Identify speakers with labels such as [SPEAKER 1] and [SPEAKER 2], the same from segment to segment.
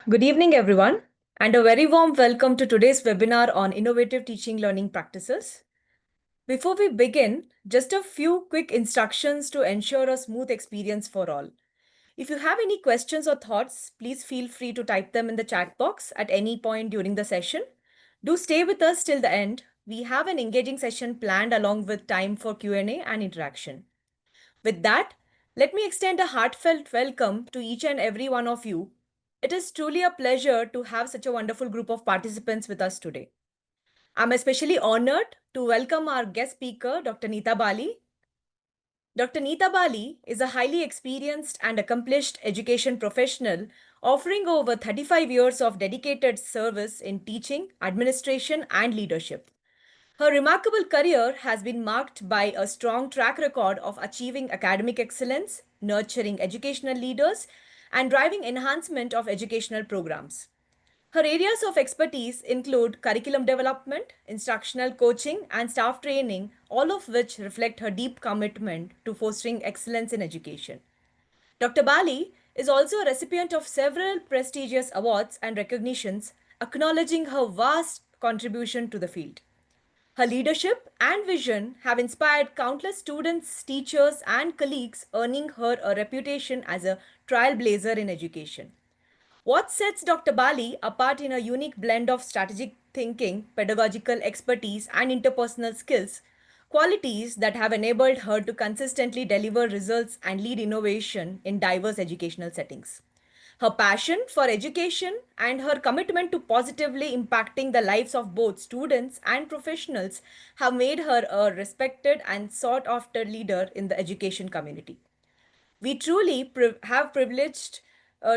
[SPEAKER 1] Good evening, everyone, and a very warm welcome to today's webinar on innovative teaching learning practices. Before we begin, just a few quick instructions to ensure a smooth experience for all. If you have any questions or thoughts, please feel free to type them in the chat box at any point during the session. Do stay with us till the end. We have an engaging session planned along with time for Q&A and interaction. With that, let me extend a heartfelt welcome to each and every one of you. It is truly a pleasure to have such a wonderful group of participants with us today. I'm especially honored to welcome our guest speaker, Dr. Neeta Bali. Dr. Neeta Bali is a highly experienced and accomplished education professional offering over 35 years of dedicated service in teaching, administration, and leadership. Her remarkable career has been marked by a strong track record of achieving academic excellence, nurturing educational leaders, and driving enhancement of educational programs. Her areas of expertise include curriculum development, instructional coaching, and staff training, all of which reflect her deep commitment to fostering excellence in education. Dr. Bali is also a recipient of several prestigious awards and recognitions, acknowledging her vast contribution to the field. Her leadership and vision have inspired countless students, teachers, and colleagues, earning her a reputation as a trailblazer in education. What sets Dr. Bali apart in a unique blend of strategic thinking, pedagogical expertise, and interpersonal skills, qualities that have enabled her to consistently deliver results and lead innovation in diverse educational settings. Her passion for education and her commitment to positively impacting the lives of both students and professionals have made her a respected and sought after leader in the education community. We truly have privileged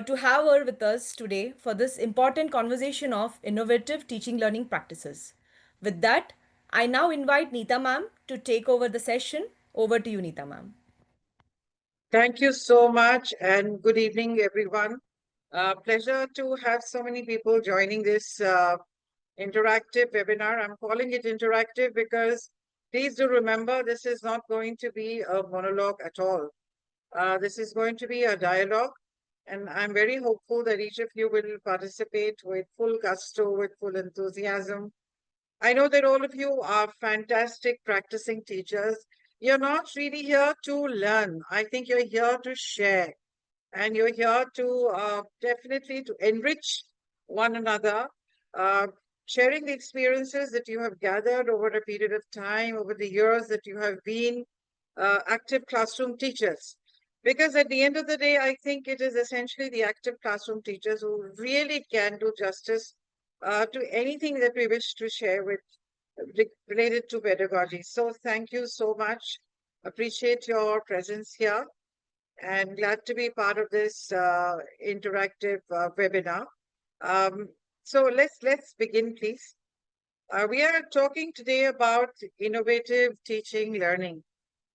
[SPEAKER 1] to have her with us today for this important conversation of innovative teaching learning practices. With that, I now invite Neeta ma'am to take over the session. Over to you, Neeta ma'am.
[SPEAKER 2] Thank you so much, and good evening, everyone. Pleasure to have so many people joining this interactive webinar. I'm calling it interactive because please do remember this is not going to be a monologue at all. This is going to be a dialogue, and I'm very hopeful that each of you will participate with full gusto, with full enthusiasm. I know that all of you are fantastic practicing teachers. You're not really here to learn. I think you're here to share, and you're here to definitely to enrich one another, uh, sharing the experiences that you have gathered over a period of time, over the years that you have been active classroom teachers. Because at the end of the day, I think it is essentially the active classroom teachers who really can do justice to anything that we wish to share with related to pedagogy. So thank you so much. Appreciate your presence here and glad to be part of this interactive webinar. Um, so let's begin, please. We are talking today about innovative teaching learning.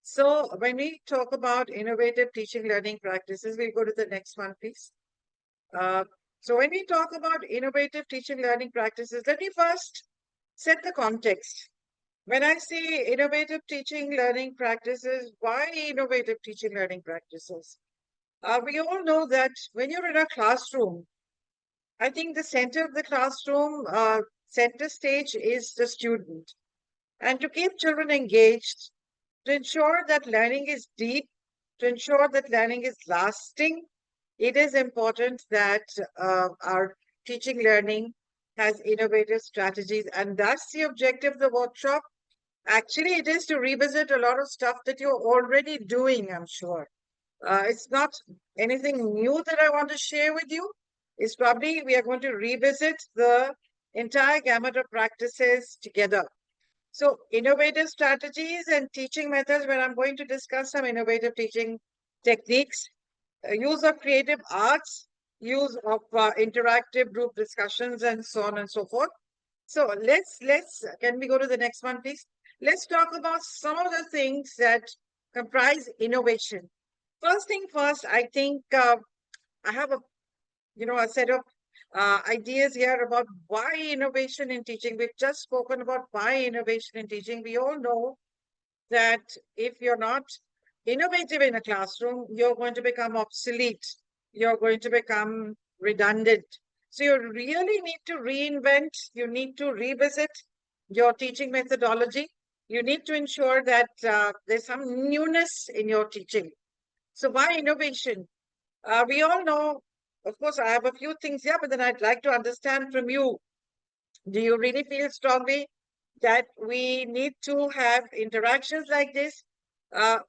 [SPEAKER 2] So when we talk about innovative teaching learning practices, we go to the next one, please. So when we talk about innovative teaching learning practices, let me first set the context. When I say innovative teaching learning practices, why innovative teaching learning practices? We all know that when you're in a classroom, I think the center of the classroom, center stage is the student. And to keep children engaged, to ensure that learning is deep, to ensure that learning is lasting, it is important that our teaching learning has innovative strategies. And that's the objective of the workshop. Actually, it is to revisit a lot of stuff that you're already doing, I'm sure. It's not anything new that I want to share with you. It's probably we are going to revisit the entire gamut of practices together. So innovative strategies and teaching methods, where I'm going to discuss some innovative teaching techniques, use of creative arts, use of interactive group discussions, and so on and so forth. So can we go to the next one, please? Let's talk about some of the things that comprise innovation. First thing first, I think I have a set of ideas here about why innovation in teaching. We've just spoken about why innovation in teaching. We all know that if you're not innovative in a classroom, you're going to become obsolete. You're going to become redundant. So you really need to reinvent, you need to revisit your teaching methodology. You need to ensure that there's some newness in your teaching. So why innovation? We all know, of course, I have a few things here, but then I'd like to understand from you. Do you really feel strongly that we need to have interactions like this? Uh,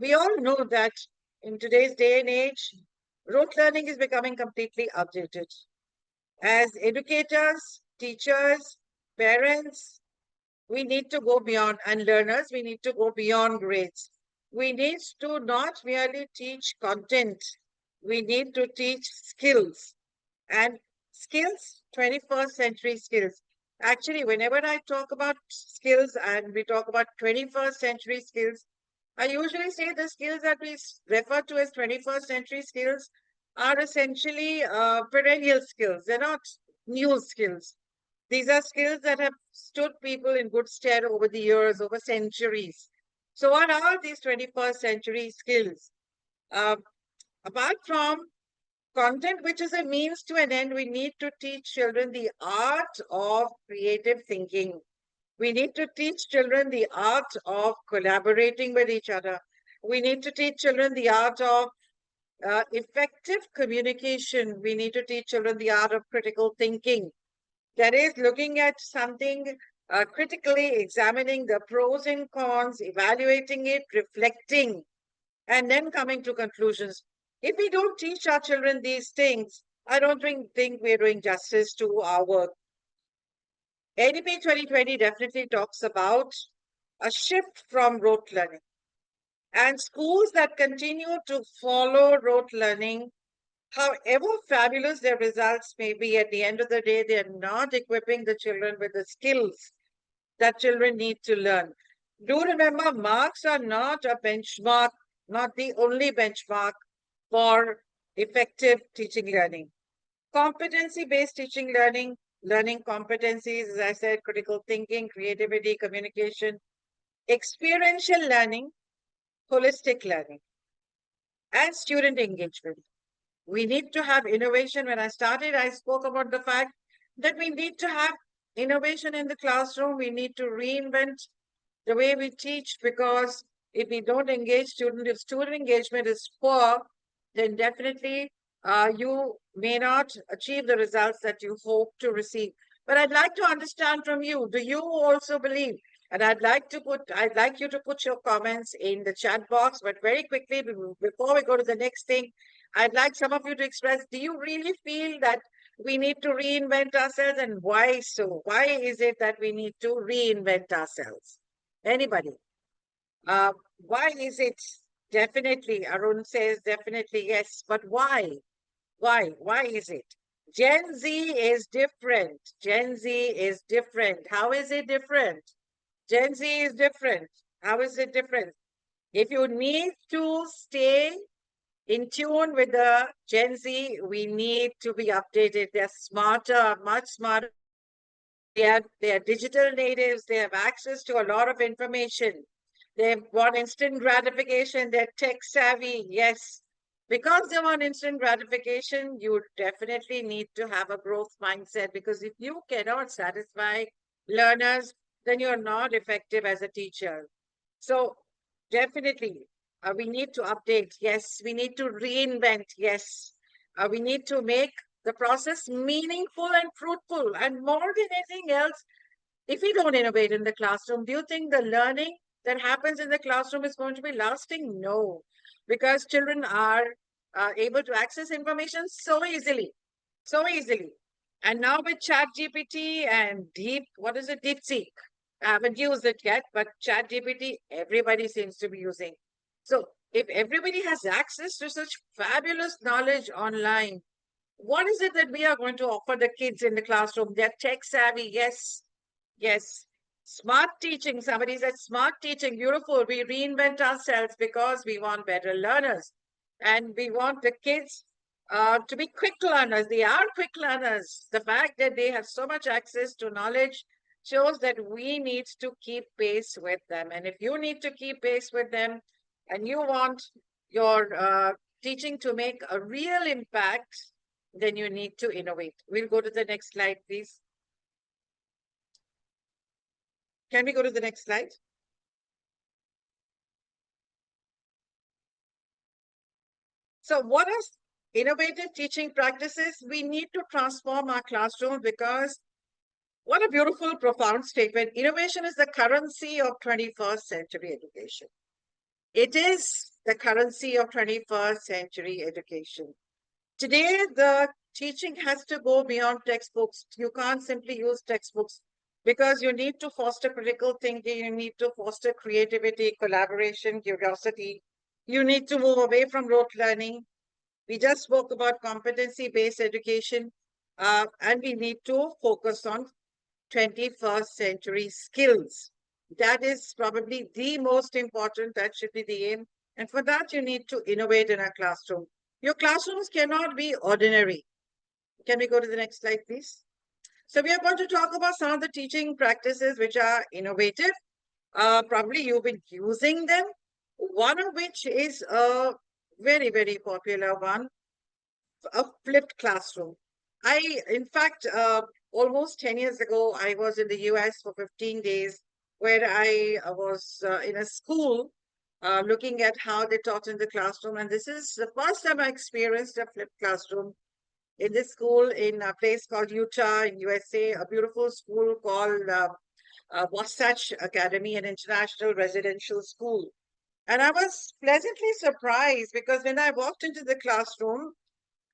[SPEAKER 2] we all know that in today's day and age, rote learning is becoming completely outdated. As educators, teachers, parents, we need to go beyond, and learners, we need to go beyond grades. We need to not merely teach content, we need to teach skills. And skills, 21st century skills. Actually, whenever I talk about skills and we talk about 21st century skills, I usually say the skills that we refer to as 21st century skills are essentially perennial skills. They're not new skills. These are skills that have stood people in good stead over the years, over centuries. So, what are these 21st century skills? Uh, Apart from content, which is a means to an end, we need to teach children the art of creative thinking. We need to teach children the art of collaborating with each other. We need to teach children the art of effective communication. We need to teach children the art of critical thinking. That is, looking at something critically, examining the pros and cons, evaluating it, reflecting, and then coming to conclusions. If we don't teach our children these things, I don't think we're doing justice to our work. ADP 2020 definitely talks about a shift from rote learning. And schools that continue to follow rote learning, however fabulous their results may be, at the end of the day, they're not equipping the children with the skills that children need to learn. Do remember, marks are not a benchmark, not the only benchmark for effective teaching learning. Competency-based teaching learning, learning competencies, as I said, critical thinking, creativity, communication, experiential learning, holistic learning, and student engagement. We need to have innovation. When I started, I spoke about the fact that we need to have innovation in the classroom. We need to reinvent the way we teach, because if we don't engage student, if student engagement is poor, then definitely you may not achieve the results that you hope to receive. But I'd like to understand from you, do you also believe? And I'd like you to put your comments in the chat box, but very quickly, before we go to the next thing, I'd like some of you to express, do you really feel that we need to reinvent ourselves, and why so? Why is it that we need to reinvent ourselves? Anybody? Why is it? Definitely, Arun says definitely yes, but why? Why? Why is it? Gen Z is different. Gen Z is different. How is it different? Gen Z is different. How is it different? If you need to stay in tune with the Gen Z, we need to be updated. They're smarter, much smarter. They are digital natives. They have access to a lot of information. They want instant gratification. They're tech savvy. Yes. Because they want instant gratification, you definitely need to have a growth mindset, because if you cannot satisfy learners, then you're not effective as a teacher. So definitely, we need to update. Yes. We need to reinvent. Yes. We need to make the process meaningful and fruitful. And more than anything else, if we don't innovate in the classroom, do you think the learning that happens in the classroom is going to be lasting? No, because children are able to access information so easily, so easily. And now with Chat GPT and what is it, DeepSeek? I haven't used it yet, but Chat GPT, everybody seems to be using. So if everybody has access to such fabulous knowledge online, what is it that we are going to offer the kids in the classroom? They're tech savvy, yes, yes. Smart teaching, somebody said smart teaching, beautiful. We reinvent ourselves because we want better learners. And we want the kids to be quick learners. They are quick learners. The fact that they have so much access to knowledge shows that we need to keep pace with them. And if you need to keep pace with them and you want your teaching to make a real impact, then you need to innovate. We'll go to the next slide, please. Can we go to the next slide? So what are innovative teaching practices? We need to transform our classroom because what a beautiful, profound statement. Innovation is the currency of 21st century education. It is the currency of 21st century education. Today, the teaching has to go beyond textbooks. You can't simply use textbooks because you need to foster critical thinking, you need to foster creativity, collaboration, curiosity. You need to move away from rote learning. We just spoke about competency-based education, and we need to focus on 21st century skills. That is probably the most important. That should be the aim. And for that, you need to innovate in a classroom. Your classrooms cannot be ordinary. Can we go to the next slide, please? So we are going to talk about some of the teaching practices which are innovative. Probably you've been using them. One of which is a very, very popular one, a flipped classroom. In fact, almost 10 years ago, I was in the US for 15 days where I was in a school looking at how they taught in the classroom. And this is the first time I experienced a flipped classroom in this school in a place called Utah in USA, a beautiful school called Wasatch Academy, an international residential school. And I was pleasantly surprised because when I walked into the classroom,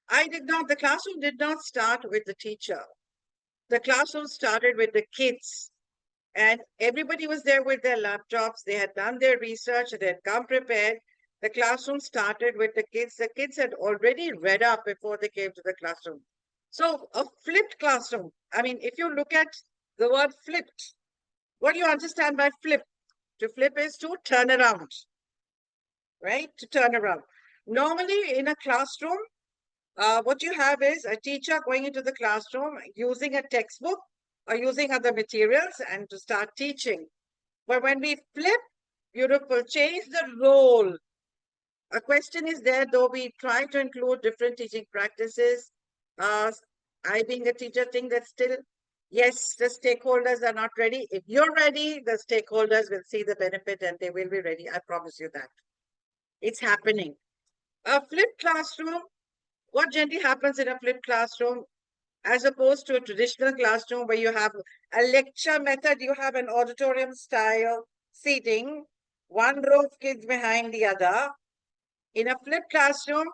[SPEAKER 2] the classroom did not start with the teacher. The classroom started with the kids. And everybody was there with their laptops. They had done their research. They had come prepared. The classroom started with the kids. The kids had already read up before they came to the classroom. So a flipped classroom. I mean, if you look at the word flipped, what do you understand by flip? To flip is to turn around, right? To turn around. Normally in a classroom, what you have is a teacher going into the classroom using a textbook or using other materials and to start teaching. But when we flip, beautiful, change the role. A question is there, though we try to include different teaching practices. I, being a teacher, think that still, yes, the stakeholders are not ready. If you're ready, the stakeholders will see the benefit and they will be ready. I promise you that. It's happening. A flipped classroom, what generally happens in a flipped classroom, as opposed to a traditional classroom where you have a lecture method, you have an auditorium style seating, one row of kids behind the other. In a flipped classroom,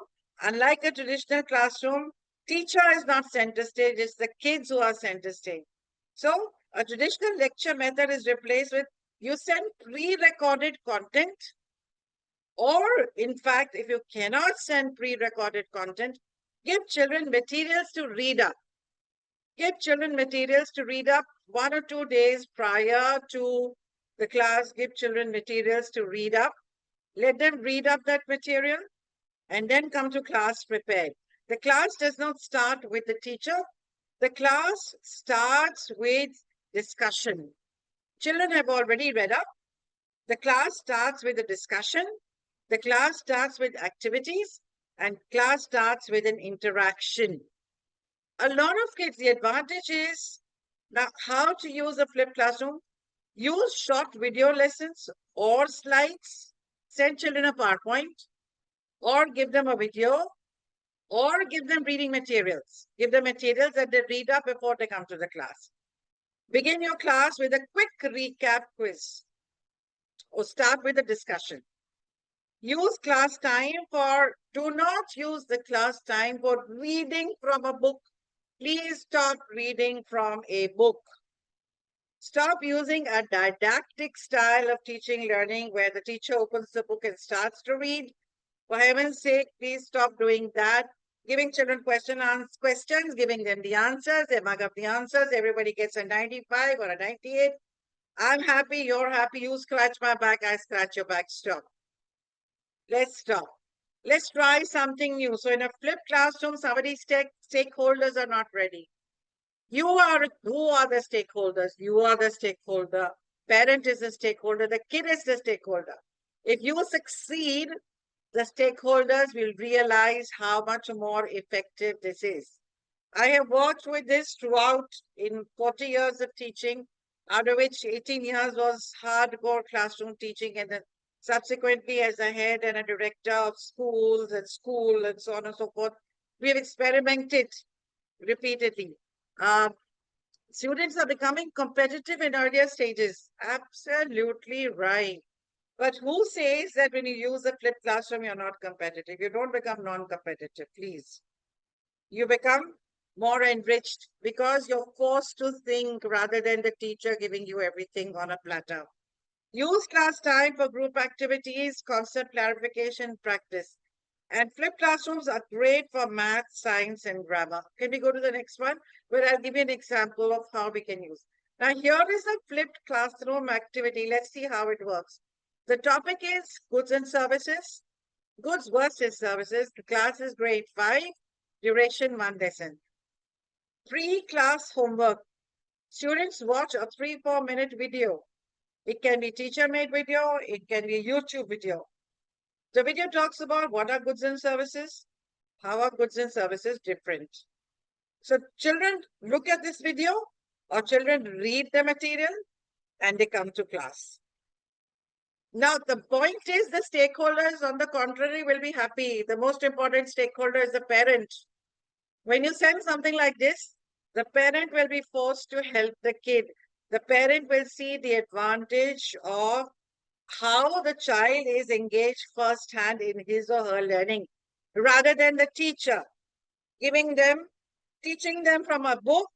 [SPEAKER 2] unlike a traditional classroom, teacher is not center stage, it's the kids who are center stage. So a traditional lecture method is replaced with you send pre-recorded content, or in fact, if you cannot send pre-recorded content, give children materials to read up. Give children materials to read up 1 or 2 days prior to the class. Give children materials to read up. Let them read up that material and then come to class prepared. The class does not start with the teacher. The class starts with discussion. Children have already read up. The class starts with a discussion. The class starts with activities and class starts with an interaction. A lot of kids, the advantage is now how to use a flipped classroom. Use short video lessons or slides. Send children a PowerPoint or give them a video or give them reading materials. Give them materials that they read up before they come to the class. Begin your class with a quick recap quiz or start with a discussion. Use class time do not use the class time for reading from a book. Please stop reading from a book. Stop using a didactic style of teaching learning where the teacher opens the book and starts to read. For heaven's sake, please stop doing that. Giving children questions, giving them the answers, they mug up the answers, everybody gets a 95 or a 98. I'm happy, you're happy, you scratch my back, I scratch your back. Stop. Let's stop. Let's try something new. So in a flipped classroom, somebody's stakeholders are not ready. Who are the stakeholders? You are the stakeholder. Parent is the stakeholder. The kid is the stakeholder. If you succeed, the stakeholders will realize how much more effective this is. I have worked with this throughout in 40 years of teaching, out of which 18 years was hardcore classroom teaching, and then subsequently as a head and a director of schools and school and so on and so forth. We have experimented repeatedly. Students are becoming competitive in earlier stages. Absolutely right. But who says that when you use a flipped classroom, you're not competitive? You don't become non-competitive, please. You become more enriched because you're forced to think rather than the teacher giving you everything on a platter. Use class time for group activities, concept clarification, practice. And flipped classrooms are great for math, science, and grammar. Can we go to the next one? Where I'll give you an example of how we can use. Now, here is a flipped classroom activity. Let's see how it works. The topic is goods and services. Goods versus services. The class is grade 5, duration 1 lesson. Pre-class homework. Students watch a 3-4 minute video. It can be teacher-made video. It can be a YouTube video. The video talks about what are goods and services, how are goods and services different. So children look at this video or children read the material and they come to class. Now, the point is the stakeholders, on the contrary, will be happy. The most important stakeholder is the parent. When you send something like this, the parent will be forced to help the kid. The parent will see the advantage of how the child is engaged firsthand in his or her learning, rather than the teacher teaching them from a book,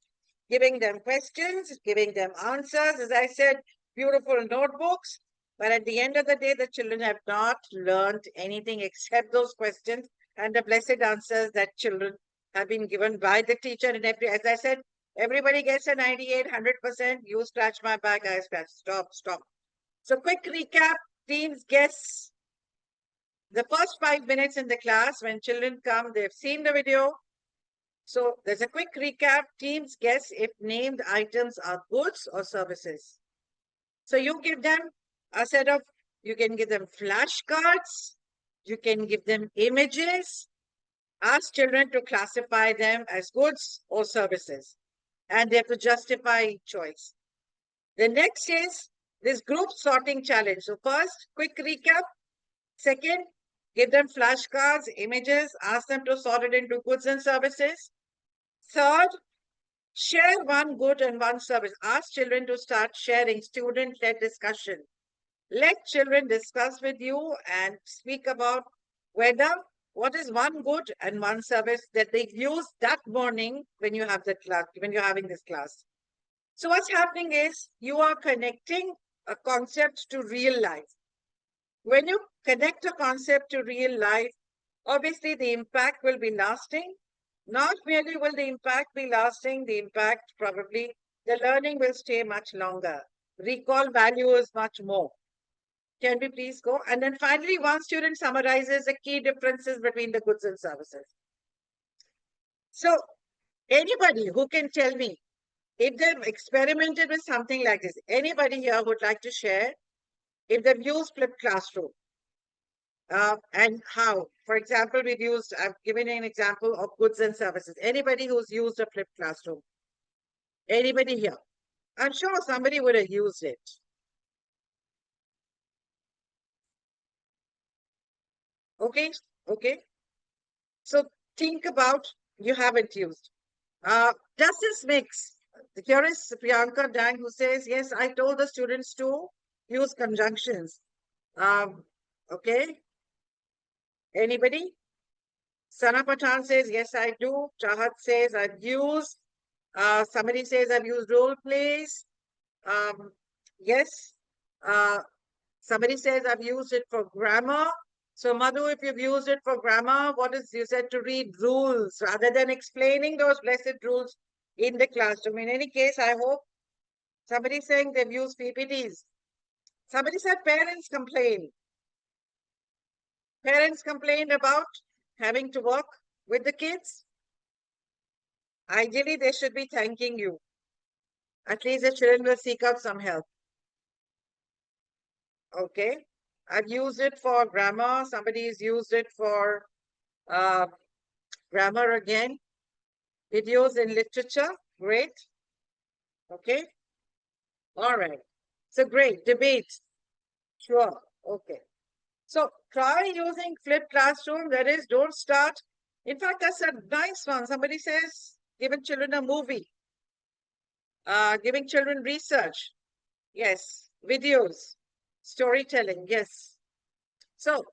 [SPEAKER 2] giving them questions, giving them answers. As I said, beautiful notebooks. But at the end of the day, the children have not learned anything except those questions and the blessed answers that children have been given by the teacher. And as I said, everybody gets a 98, 100%. You scratch my back, I scratch. Stop, stop. So quick recap, teams guess. The first 5 minutes in the class, when children come, they've seen the video. So there's a quick recap. Teams guess if named items are goods or services. So you give them a set of, you can give them flashcards, you can give them images, ask children to classify them as goods or services, and they have to justify each choice. The next is this group sorting challenge. So first, quick recap. Second, give them flashcards, images, ask them to sort it into goods and services. Third, share one good and one service. Ask children to start sharing, student-led discussion. Let children discuss with you and speak about what is one good and one service that they use that morning when you have the class, when you're having this class. So what's happening is you are connecting a concept to real life. When you connect a concept to real life, obviously the impact will be lasting. Not merely will the impact be lasting, the impact probably, the learning will stay much longer. Recall value is much more. Can we please go? And then finally, one student summarizes the key differences between the goods and services. So anybody who can tell me if they've experimented with something like this, anybody here would like to share if they've used flipped classroom and how? For example, I've given an example of goods and services. Anybody who's used a flipped classroom? Anybody here? I'm sure somebody would have used it. Okay, okay. So think about you haven't used. Does this mix? Here is Priyanka Dang who says, yes, I told the students to use conjunctions. Okay. Anybody? Sana Patan says, yes, I do. Chahat says, I've used. Somebody says, I've used role plays. Yes. Somebody says, I've used it for grammar. So, Madhu, if you've used it for grammar, you said to read rules rather than explaining those blessed rules in the classroom. In any case, I hope somebody's saying they've used PPTs. Somebody said parents complain. Parents complained about having to work with the kids. Ideally, they should be thanking you. At least the children will seek out some help. Okay. I've used it for grammar. Somebody's used it for uh, grammar again. Videos in literature. Great. Okay. All right. So great. Debate. Sure. Okay. So try using flipped classroom. That is, don't start. In fact, that's a nice one. Somebody says, giving children a movie, giving children research. Yes. Videos, storytelling. Yes. So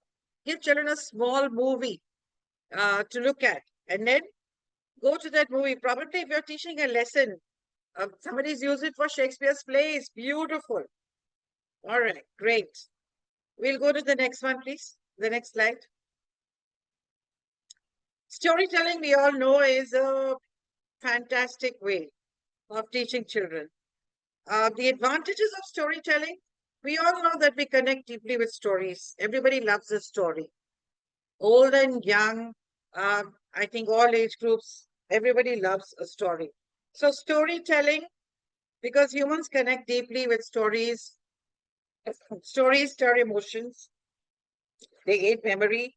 [SPEAKER 2] give children a small movie to look at, and then go to that movie. Probably if you're teaching a lesson, somebody's used it for Shakespeare's plays. Beautiful. All right, great. We'll go to the next one, please. The next slide. Storytelling, we all know, is a fantastic way of teaching children. The advantages of storytelling, we all know that we connect deeply with stories. Everybody loves a story. Old and young, I think all age groups, everybody loves a story. So storytelling, because humans connect deeply with stories, stories stir emotions, they aid memory,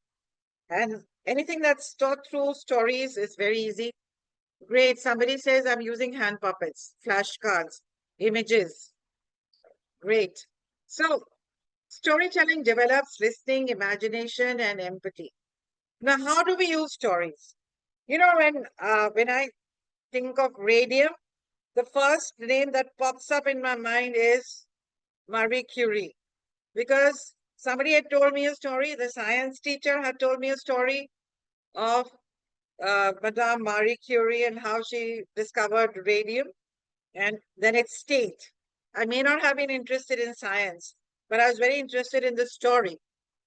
[SPEAKER 2] and anything that's taught through stories is very easy. Great. Somebody says I'm using hand puppets, flashcards, images. Great. So storytelling develops listening, imagination, and empathy. Now, how do we use stories? You know, when I think of radium, the first name that pops up in my mind is Marie Curie, because somebody had told me a story. The science teacher had told me a story of Madame Marie Curie and how she discovered radium and then its state. I may not have been interested in science, but I was very interested in the story.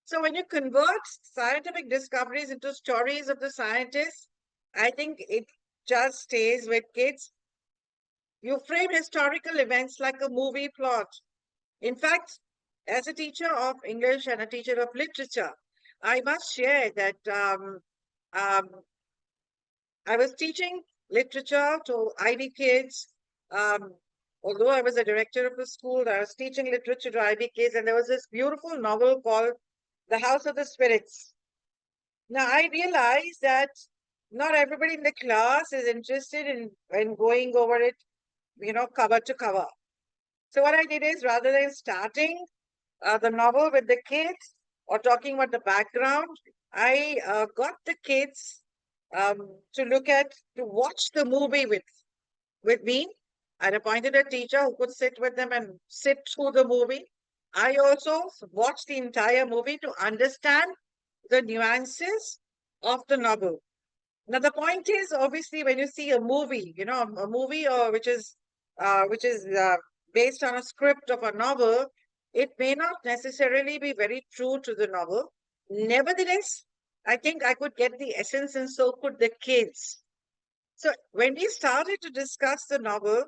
[SPEAKER 2] So when you convert scientific discoveries into stories of the scientists, I think it just stays with kids. You frame historical events like a movie plot. In fact, as a teacher of English and a teacher of literature, I must share that um, I was teaching literature to IB kids. Um, Although I was a director of a school, I was teaching literature to IB kids, and there was this beautiful novel called The House of the Spirits. Now, I realized that not everybody in the class is interested in going over it, cover to cover. So what I did is, rather than starting the novel with the kids or talking about the background, I got the kids to watch the movie with me. I appointed a teacher who could sit with them and sit through the movie. I also watched the entire movie to understand the nuances of the novel. Now, the point is, obviously, when you see a movie, a movie which is based on a script of a novel, it may not necessarily be very true to the novel. Nevertheless, I think I could get the essence, and so could the kids. So when we started to discuss the novel,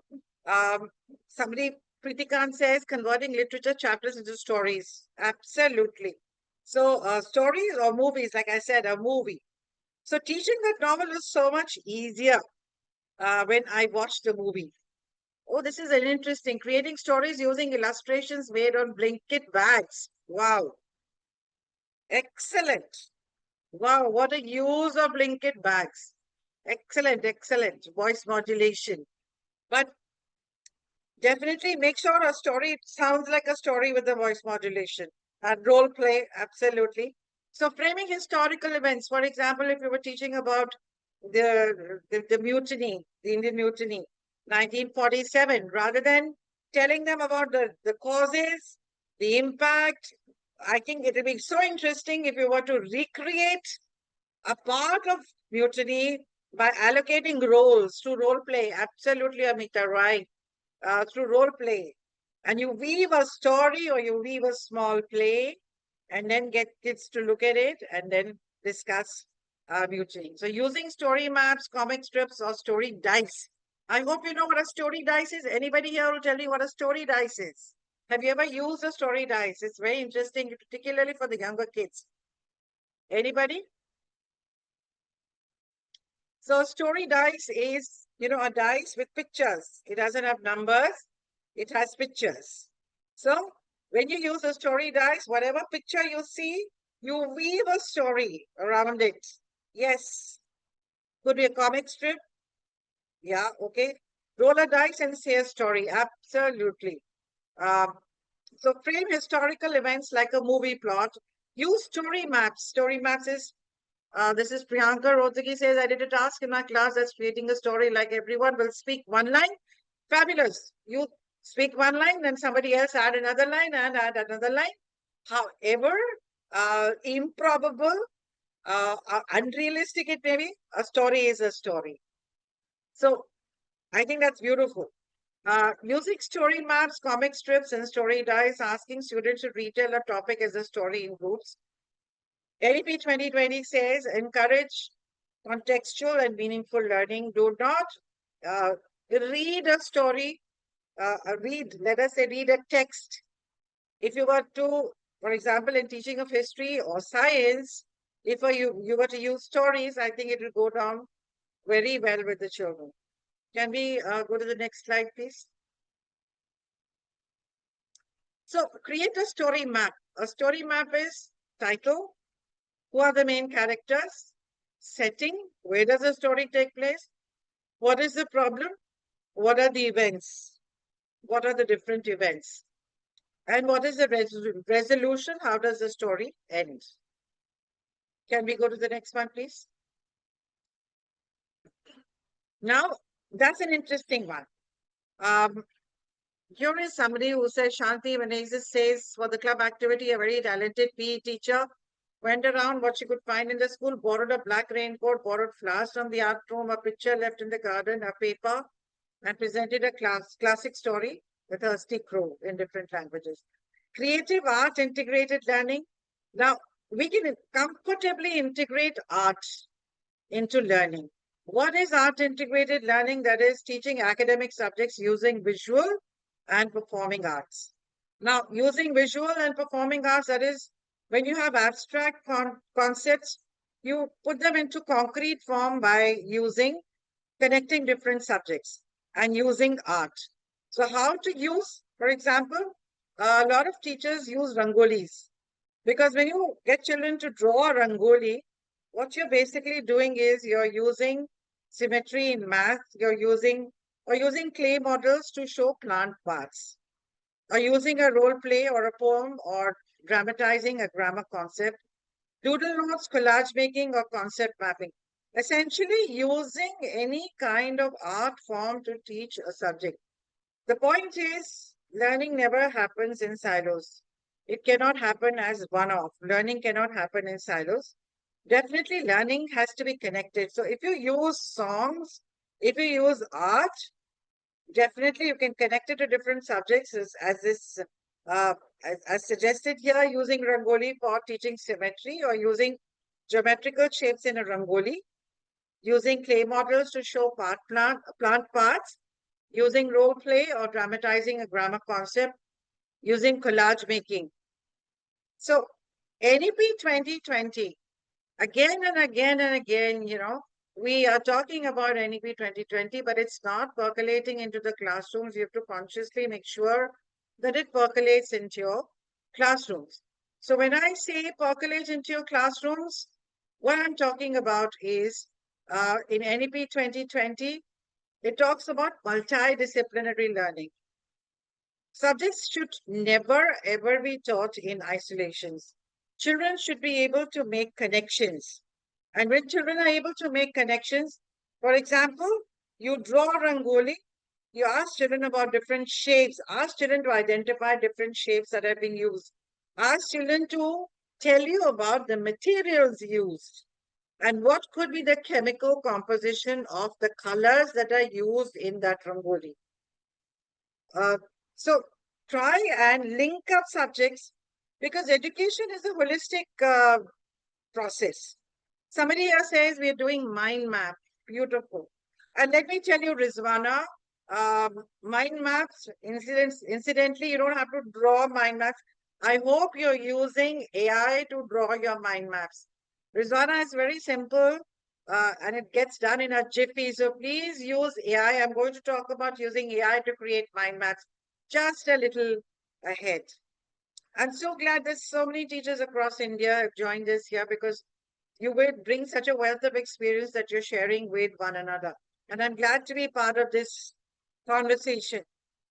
[SPEAKER 2] um, somebody, Pritikan says, converting literature chapters into stories. Absolutely. So stories or movies, like I said, a movie. So teaching that novel is so much easier when I watched the movie. Oh, this is an interesting. Creating stories using illustrations made on blanket bags. Wow. Excellent. Wow, what a use of blanket bags. Excellent, excellent. Voice modulation. But definitely make sure a story sounds like a story with the voice modulation. And role play, absolutely. So framing historical events, for example, if you were teaching about the mutiny, the Indian mutiny, 1947, rather than telling them about the causes, the impact, I think it would be so interesting if you were to recreate a part of mutiny by allocating roles through role play. Absolutely, Amita, right. Through role play. And you weave a story or you weave a small play and then get kids to look at it and then discuss mutiny. So using story maps, comic strips, or story dice. I hope you know what a story dice is. Anybody here will tell me what a story dice is. Have you ever used a story dice? It's very interesting, particularly for the younger kids. Anybody? So story dice is, a dice with pictures. It doesn't have numbers. It has pictures. So When you use a story dice, whatever picture you see, you weave a story around it. Yes. Could be a comic strip. Yeah, okay. Roll a dice and say a story. Absolutely. Um, so frame historical events like a movie plot. Use story maps. Story maps is, this is Priyanka Rohtagi says, I did a task in my class that's creating a story like everyone will speak one line. Fabulous. You speak one line, then somebody else add another line and add another line. However, improbable, unrealistic it may be, a story is a story. So I think that's beautiful. Using story maps, comic strips, and story dice, asking students to retell a topic as a story in groups. NEP 2020 says encourage contextual and meaningful learning. Do not uh, read a story, let us say, read a text. If you were to, for example, in teaching of history or science, if you were to use stories, I think it will go down very well with the children. Can we go to the next slide, please? So create a story map. A story map is title, who are the main characters, setting, where does the story take place, what is the problem, what are the events, what are the different events, and what is the resolution, how does the story end. Can we go to the next one, please? Now, that's an interesting one. Here is somebody who says, Shanti Menezes says, for the club activity, a very talented PE teacher went around what she could find in the school, borrowed a black raincoat, borrowed flowers from the art room, a picture left in the garden, a paper, and presented a classic story with a stick row in different languages. Creative art integrated learning. Now, we can comfortably integrate art into learning. What is art integrated learning? That is teaching academic subjects using visual and performing arts. Now, using visual and performing arts, that is when you have abstract concepts, you put them into concrete form by using connecting different subjects and using art. So how to use, for example, a lot of teachers use rangolis because when you get children to draw a rangoli, what you're basically doing is you're using symmetry in math, using clay models to show plant parts, or using a role play or a poem or dramatizing a grammar concept, doodle notes, collage making, or concept mapping. Essentially, using any kind of art form to teach a subject. The point is, learning never happens in silos. It cannot happen as one off. Learning cannot happen in silos. Definitely, learning has to be connected. So, if you use songs, if you use art, definitely you can connect it to different subjects uh, as suggested here, using Rangoli for teaching symmetry or using geometrical shapes in a Rangoli, using clay models to show plant parts, using role play or dramatizing a grammar concept, using collage making. So NEP 2020, again and again and again, we are talking about NEP 2020, but it's not percolating into the classrooms. You have to consciously make sure that it percolates into your classrooms. So when I say percolate into your classrooms, what I'm talking about is in NEP 2020, it talks about multidisciplinary learning. Subjects should never ever be taught in isolations. Children should be able to make connections. And when children are able to make connections, for example, you draw Rangoli, you ask children about different shapes, ask children to identify different shapes that have been used, ask children to tell you about the materials used and what could be the chemical composition of the colors that are used in that Rangoli. Uh, so try and link up subjects because education is a holistic process. Somebody here says we're doing mind map. Beautiful. And let me tell you, Rizwana, mind maps, incidentally, you don't have to draw mind maps. I hope you're using AI to draw your mind maps. Rizwana is very simple and it gets done in a jiffy. So please use AI. I'm going to talk about using AI to create mind maps just a little ahead. I'm so glad there's so many teachers across India have joined us here because you will bring such a wealth of experience that you're sharing with one another. And I'm glad to be part of this conversation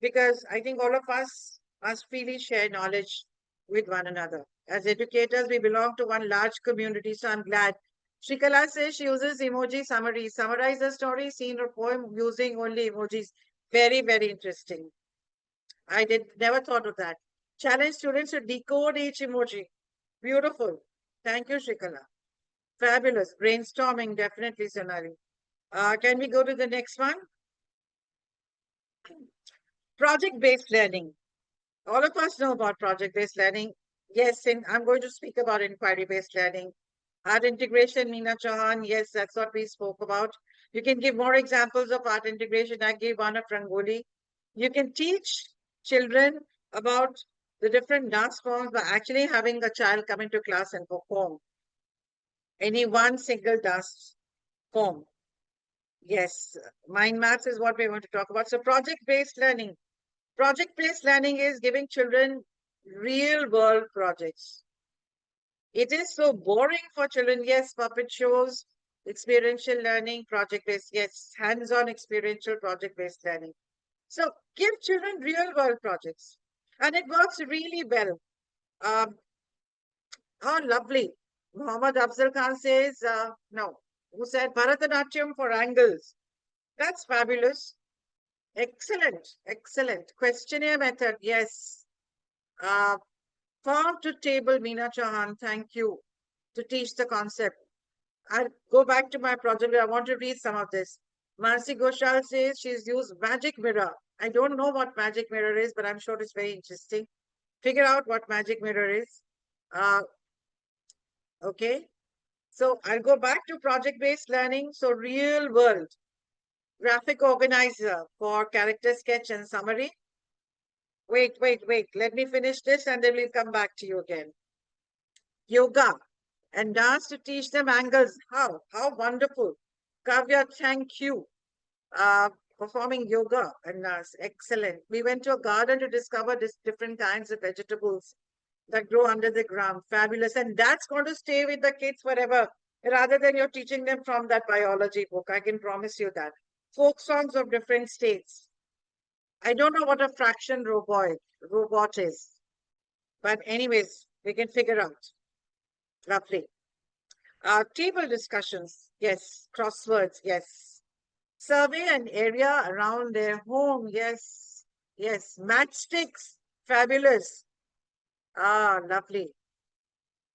[SPEAKER 2] because I think all of us must freely share knowledge with one another. As educators, we belong to one large community, so I'm glad. Shrikala says she uses emoji summaries. Summarize a story, scene, or poem using only emojis. Very, very interesting. I did never thought of that. Challenge students to decode each emoji. Beautiful. Thank you, Shrikala. Fabulous. Brainstorming, definitely, Sonali. Can we go to the next one? Project-based learning. All of us know about project-based learning. Yes, and I'm going to speak about inquiry-based learning. Art integration, Meena Chauhan. Yes, that's what we spoke about. You can give more examples of art integration. I gave one of Rangoli. You can teach children about the different dance forms by actually having a child come into class and perform any one single dance form. Yes, mind maths is what we want to talk about. So project-based learning. Project-based learning is giving children real-world projects. It is so boring for children. Yes, puppet shows, experiential learning, project-based. Yes, hands-on experiential project-based learning. So give children real-world projects. And it works really well. Um, oh, lovely. Muhammad Afzal Khan says, no, who said Bharatanatyam for angles. That's fabulous. Excellent, excellent. Questionnaire method, yes. Uh, farm to table, Meena Chauhan, thank you to teach the concept. I'll go back to my project. I want to read some of this. Marcy Ghoshal says she's used magic mirror. I don't know what magic mirror is, but I'm sure it's very interesting. Figure out what magic mirror is. Uh, okay. So I'll go back to project-based learning. So real world graphic organizer for character sketch and summary. Wait, wait, wait. Let me finish this and then we'll come back to you again. Yoga and dance to teach them angles. How? How wonderful. Kavya, thank you. Uh, Performing yoga and dance. Excellent. We went to a garden to discover this different kinds of vegetables that grow under the ground. Fabulous. And that's going to stay with the kids forever rather than you're teaching them from that biology book. I can promise you that. Folk songs of different states. I don't know what a fraction robot is, but anyways, we can figure out roughly. Table discussions, yes. Crosswords, yes. Survey an area around their home, yes. Yes. Matchsticks, fabulous. Lovely.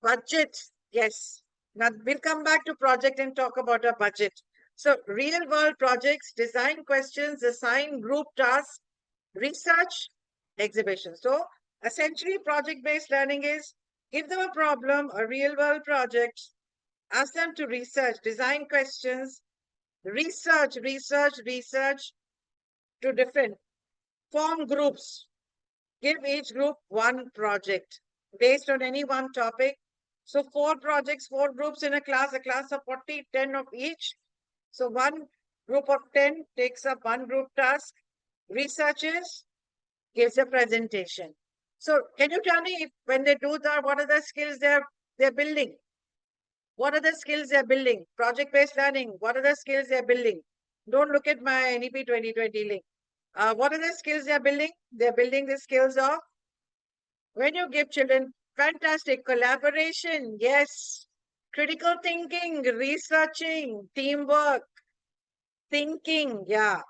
[SPEAKER 2] Budget, yes. Now we'll come back to project and talk about a budget. So real world projects, design questions, assign group tasks, research, exhibition. So essentially project-based learning is give them a problem, a real world project, ask them to research, design questions, research to different form groups. Give each group one project based on any one topic. So 4 projects, 4 groups in a class of 40, 10 of each. So one group of 10 takes up one group task, researches, gives a presentation. So can you tell me if, when they do that, what are the skills they're building? What are the skills they're building? Project-based learning, what are the skills they're building? Don't look at my NEP 2020 link. What are the skills they're building? They're building the skills of when you give children fantastic collaboration, yes, critical thinking, researching, teamwork, thinking, yeah,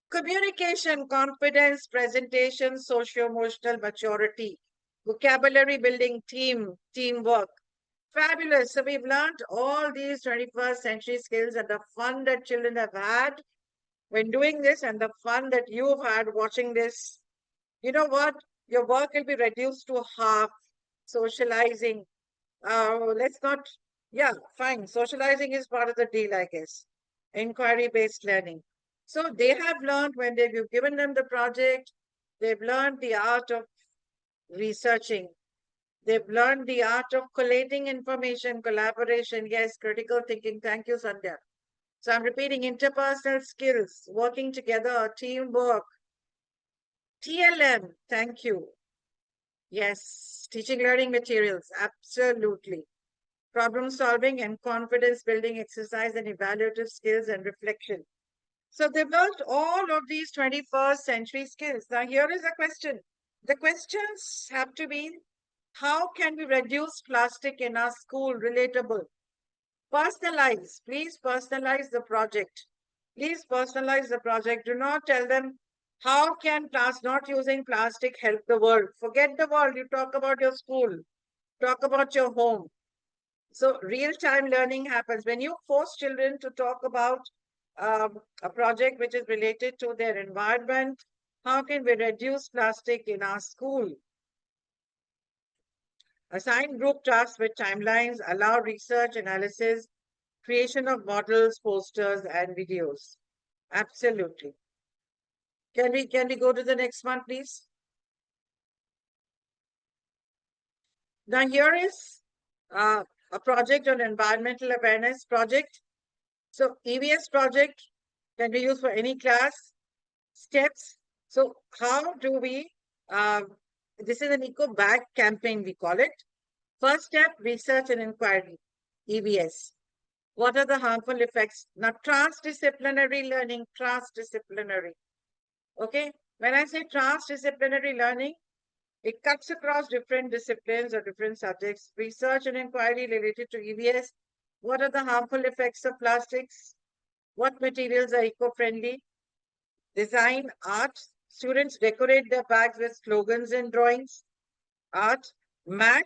[SPEAKER 2] communication, confidence, presentation, socio-emotional maturity, vocabulary building, teamwork. Fabulous. So we've learned all these 21st century skills and the fun that children have had when doing this and the fun that you've had watching this. You know what? Your work will be reduced to half socializing. Let's not, yeah, fine. Socializing is part of the deal, I guess. Inquiry-based learning. So they have learned when you've given them the project, they've learned the art of researching. They've learned the art of collating information, collaboration, yes, critical thinking. Thank you, Sandhya. So I'm repeating interpersonal skills, working together, teamwork, TLM. Thank you. Yes, teaching learning materials, absolutely. Problem solving and confidence building exercise and evaluative skills and reflection. So they built all of these 21st century skills. Now, here is a question. The questions have to be, how can we reduce plastic in our school? Relatable. Personalize. Please personalize the project. Please personalize the project. Do not tell them, how can not using plastic help the world? Forget the world. You talk about your school. Talk about your home. So real-time learning happens when you force children to talk about a project which is related to their environment. How can we reduce plastic in our school? Assign group tasks with timelines, allow research, analysis, creation of models, posters, and videos. Absolutely. Can we go to the next one, please? Now here is a project on environmental awareness project. So EVS project can be used for any class. Steps. So how do we, this is an eco bag campaign, we call it. First step, research and inquiry, EVS. What are the harmful effects? Now, transdisciplinary learning, transdisciplinary. Okay, when I say transdisciplinary learning, it cuts across different disciplines or different subjects. Research and inquiry related to EVS. What are the harmful effects of plastics? What materials are eco-friendly? Design, art. Students decorate their bags with slogans and drawings. Art, math,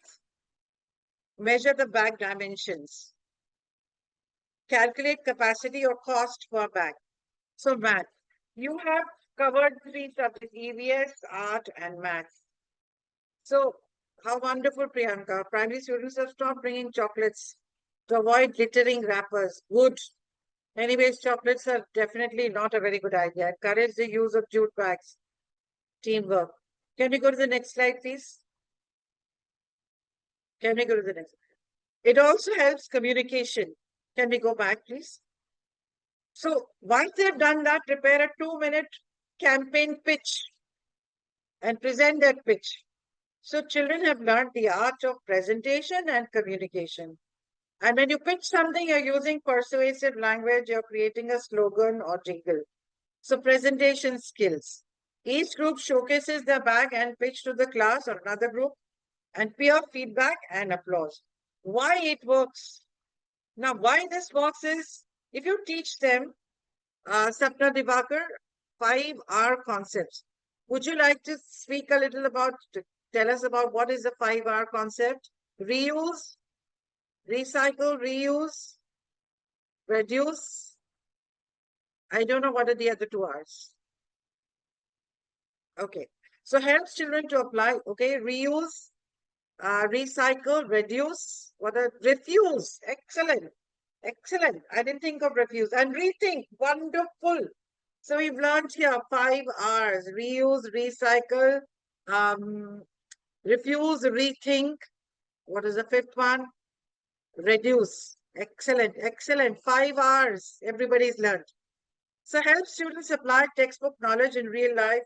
[SPEAKER 2] measure the bag dimensions. Calculate capacity or cost per bag. So math, you have covered three subjects, EVS, art, and math. So how wonderful, Priyanka. Primary students have stopped bringing chocolates to avoid littering wrappers. Good. Anyways, chocolates are definitely not a very good idea. Encourage the use of jute bags. Teamwork. Can we go to the next slide, please? Can we go to the next? It also helps communication. Can we go back, please? So once they've done that, prepare a 2-minute campaign pitch and present that pitch. So children have learned the art of presentation and communication. And when you pitch something, you're using persuasive language, you're creating a slogan or jingle. So presentation skills. Each group showcases their bag and pitch to the class or another group, and peer feedback and applause. Why it works? Now, why this works is, if you teach them, Sapna Divakar, 5R concepts. Would you like to speak a little about, tell us about what is the 5R concept? Reuse, recycle, reuse, reduce. I don't know what are the other two R's. Okay, so helps children to apply, okay, reuse, recycle, reduce, what are refuse? Excellent. Excellent. I didn't think of refuse. And rethink. Wonderful. So we've learned here 5 R's: reuse, recycle, refuse, rethink. What is the fifth one? Reduce. Excellent. Excellent. 5 R's. Everybody's learned. So help students apply textbook knowledge in real life,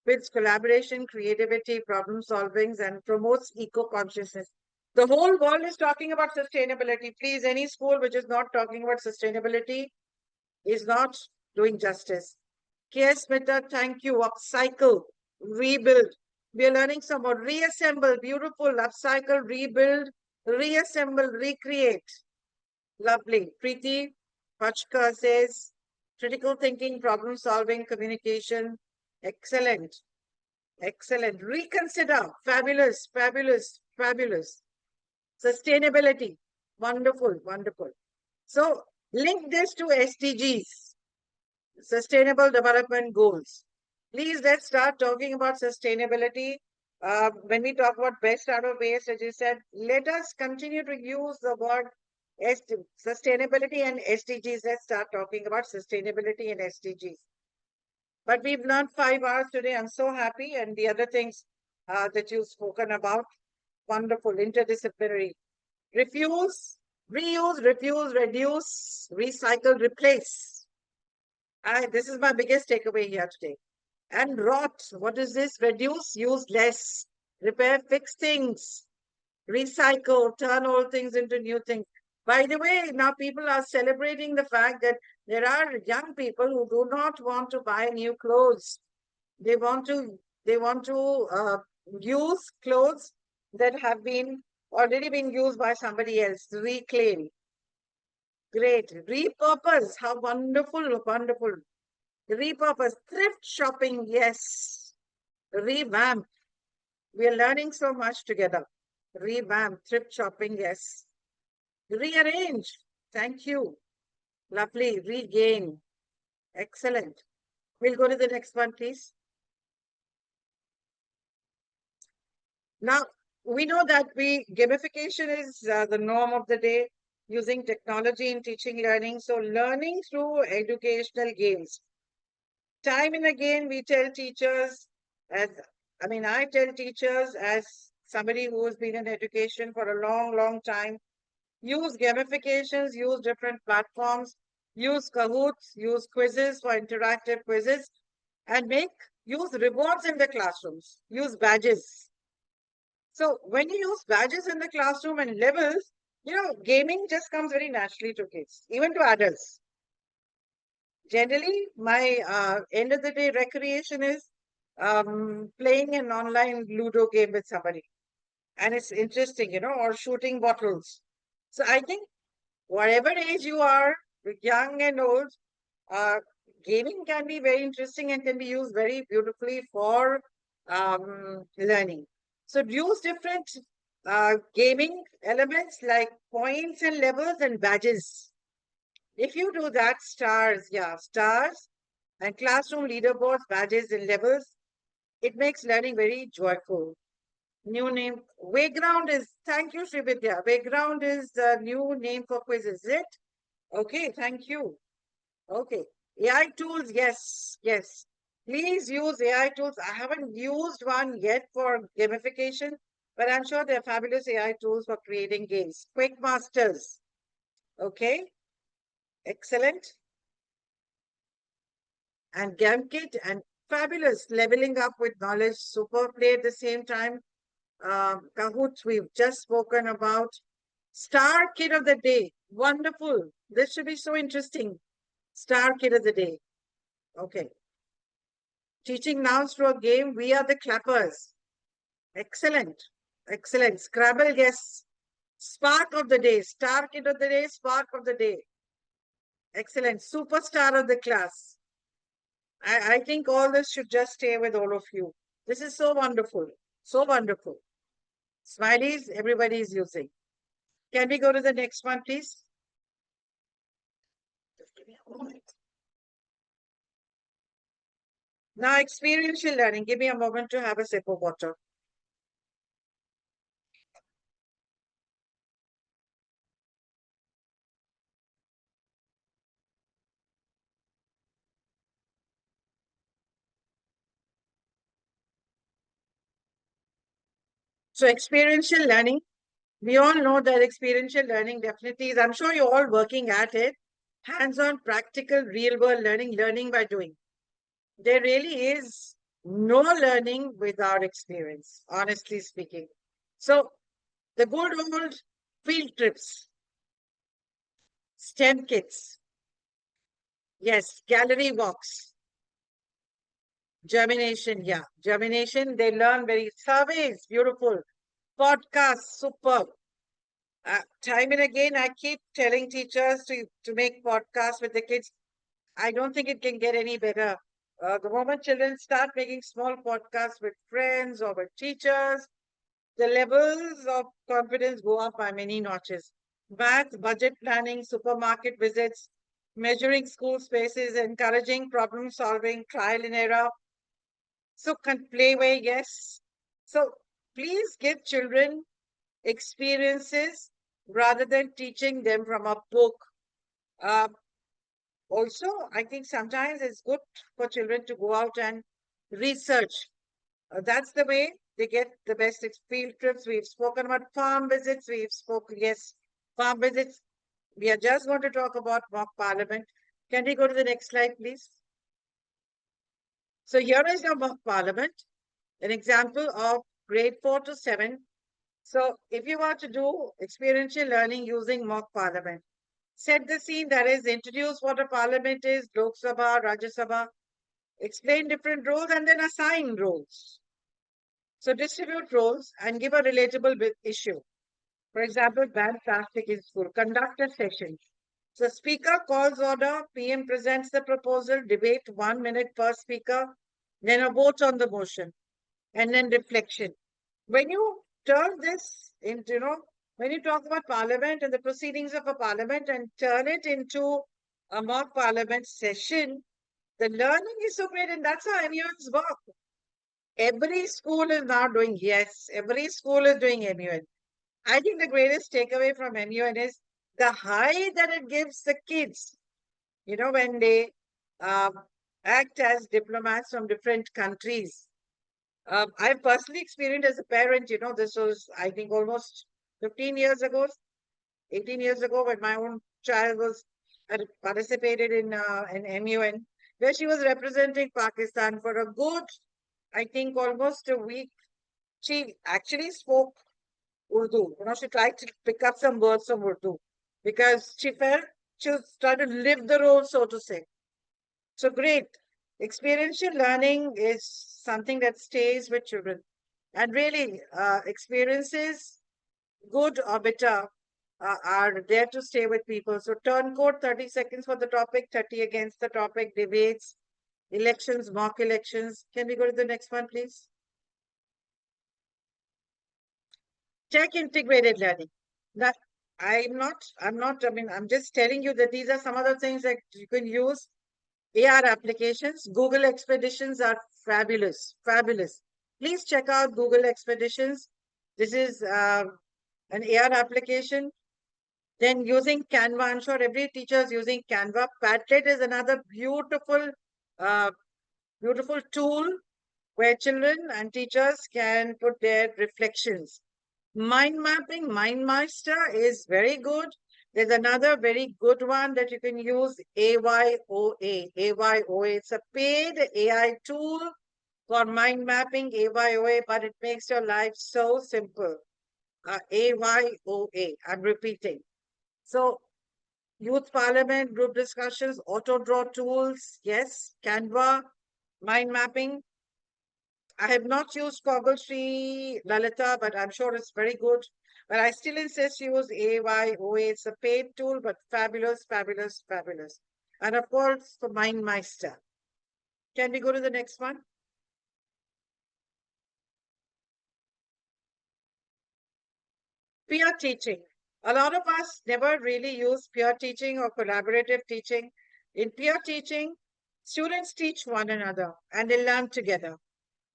[SPEAKER 2] builds collaboration, creativity, problem solving, and promotes eco-consciousness. The whole world is talking about sustainability. Please, any school which is not talking about sustainability is not doing justice. K.S. Mehta, thank you. Upcycle, rebuild. We are learning some more. Reassemble, beautiful. Upcycle, rebuild, reassemble, recreate. Lovely. Preeti Pachka says, critical thinking, problem solving, communication. Excellent. Excellent. Reconsider. Fabulous, fabulous, fabulous. Sustainability. Wonderful, wonderful. So link this to SDGs, Sustainable Development Goals. Please, let's start talking about sustainability. When we talk about best out of waste, as you said, let us continue to use the word sustainability and SDGs. Let's start talking about sustainability and SDGs. But we've learned 5 R's today. I'm so happy. And the other things that you've spoken about, wonderful, interdisciplinary. Refuse, reuse, refuse, reduce, recycle, replace. This is my biggest takeaway here today. And rot, what is this? Reduce, use less. repair, fix things, recycle, turn old things into new things. By the way, now people are celebrating the fact that there are young people who do not want to buy new clothes. They want to use clothes that have been already been used by somebody else, reclaim. Great. Repurpose. How wonderful, wonderful. Repurpose. Thrift shopping. Yes. Revamp. We are learning so much together. Revamp. Thrift shopping. Yes. Rearrange. Thank you. Lovely. Regain. Excellent. We'll go to the next one, please. Now, we know that gamification is the norm of the day, using technology in teaching learning. So learning through educational games. Time and again, we tell teachers, I tell teachers as somebody who has been in education for a long, long time, use gamifications, use different platforms, use Kahoots, use quizzes for interactive quizzes, and use rewards in the classrooms, use badges. So when you use badges in the classroom and levels, gaming just comes very naturally to kids, even to adults. Generally, my end of the day recreation is playing an online Ludo game with somebody. And it's interesting, or shooting bottles. So I think whatever age you are, young and old, uh, gaming can be very interesting and can be used very beautifully for learning. So use different gaming elements like points and levels and badges. If you do that, stars and classroom leaderboards, badges and levels, it makes learning very joyful. New name, Wayground is, thank you, Srividya. Wayground is the new name for quizzes, is it? Okay, thank you. Okay. AI tools, yes, yes. Please use AI tools. I haven't used one yet for gamification, but I'm sure there are fabulous AI tools for creating games. Quick Masters. Okay. Excellent. And GamKit and fabulous. Leveling up with knowledge. Super play at the same time. Kahoots, we've just spoken about. Star Kid of the Day. Wonderful. This should be so interesting. Star Kid of the Day. Okay. Teaching nouns through a game. We are the clappers. Excellent. Excellent. Scrabble guess. Spark of the day. Star Kid of the Day. Spark of the day. Excellent. Superstar of the class. I think all this should just stay with all of you. This is so wonderful. So wonderful. Smileys, everybody is using. Can we go to the next one, please? Just give me a moment. Now, experiential learning. Give me a moment to have a sip of water. So, experiential learning. We all know that experiential learning definitely is, I'm sure you're all working at it. Hands-on, practical, real-world learning, learning by doing. There really is no learning without experience, honestly speaking. So, the good old field trips, STEM kits, yes, gallery walks, germination, yeah, germination, they learn very, surveys, beautiful, podcasts, superb. Time and again, I keep telling teachers to make podcasts with the kids. I don't think it can get any better. The moment children start making small podcasts with friends or with teachers, the levels of confidence go up by many notches. Math, budget planning, supermarket visits, measuring school spaces, encouraging problem solving, trial and error. So, playway, yes. So, please give children experiences rather than teaching them from a book. Uh, Also, I think sometimes it's good for children to go out and research. That's the way they get the best field trips. We've spoken about farm visits. We've spoken, yes, farm visits. We are just going to talk about mock parliament. Can we go to the next slide, please? So here is your mock parliament, an example of grade 4 to 7. So if you want to do experiential learning using mock parliament, set the scene, that is, introduce what a parliament is, Lok Sabha, Rajya Sabha, explain different roles and then assign roles. So distribute roles and give a relatable issue. For example, ban plastic in school, conduct a session. So speaker calls order, PM presents the proposal, debate 1 minute per speaker, then a vote on the motion, and then reflection. When you turn this into, when you talk about parliament and the proceedings of a parliament and turn it into a mock parliament session, the learning is so great, and that's how MUNs work. Every school is now doing, yes, every school is doing MUN. I think the greatest takeaway from MUN is the high that it gives the kids, when they act as diplomats from different countries. I've personally experienced as a parent, this was, I think, almost 15 years ago, 18 years ago, when my own child was participated in an MUN, where she was representing Pakistan for a good, I think, almost a week. She actually spoke Urdu. She tried to pick up some words from Urdu because she felt she was trying to live the role, so to say. So great. Experiential learning is something that stays with children. And really, experiences, good or bitter, are there to stay with people. So turn code 30 seconds for the topic, 30 against the topic, debates, elections, mock elections. Can we go to the next one, please? Tech integrated learning. That I'm just telling you that these are some of the things that you can use. AR applications, Google Expeditions are fabulous, fabulous. Please check out Google Expeditions. This is an AR application. Then using Canva, I'm sure every teacher is using Canva. Padlet is another beautiful, uh, beautiful tool where children and teachers can put their reflections. Mind mapping, MindMeister is very good. There's another very good one that you can use, AYOA. AYOA, it's a paid AI tool for mind mapping, AYOA, but it makes your life so simple. AYOA, I'm repeating. So youth parliament, group discussions, auto draw tools, yes, Canva, mind mapping. I have not used Coggle Sri Lalita, but I'm sure it's very good. But I still insist use AYOA. It's a paid tool, but fabulous, fabulous, fabulous. And of course, for MindMeister. Can we go to the next one? Peer teaching. A lot of us never really use peer teaching or collaborative teaching. In peer teaching, students teach one another and they learn together.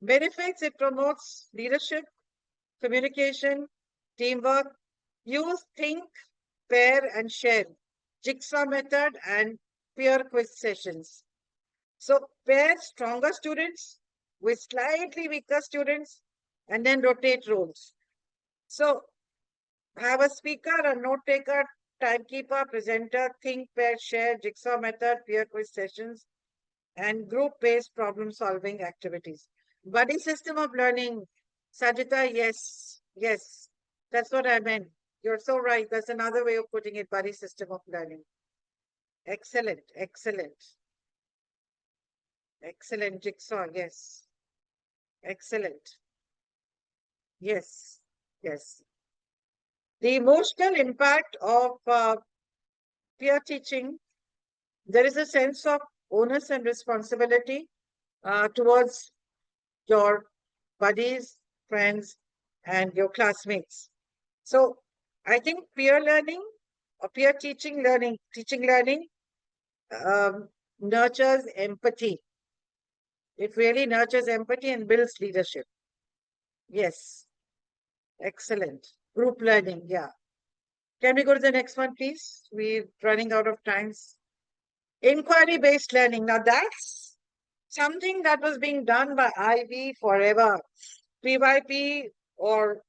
[SPEAKER 2] Benefits, it promotes leadership, communication, teamwork. Use think, pair, and share. Jigsaw method and peer quiz sessions. So pair stronger students with slightly weaker students and then rotate roles. So have a speaker, a note taker, timekeeper, presenter, think, pair, share, jigsaw method, peer quiz sessions, and group-based problem-solving activities. Buddy system of learning. Sajita, yes, yes, that's what I meant. You're so right. That's another way of putting it, buddy system of learning. Excellent, excellent. Excellent jigsaw, yes. Excellent. Yes, yes. The emotional impact of peer teaching, there is a sense of onus and responsibility towards your buddies, friends, and your classmates. So I think peer learning or peer teaching learning nurtures empathy. It really nurtures empathy and builds leadership. Yes, excellent. Group learning, yeah. Can we go to the next one, please? We're running out of times. Inquiry-based learning. Now that's something that was being done by IB forever. PYP or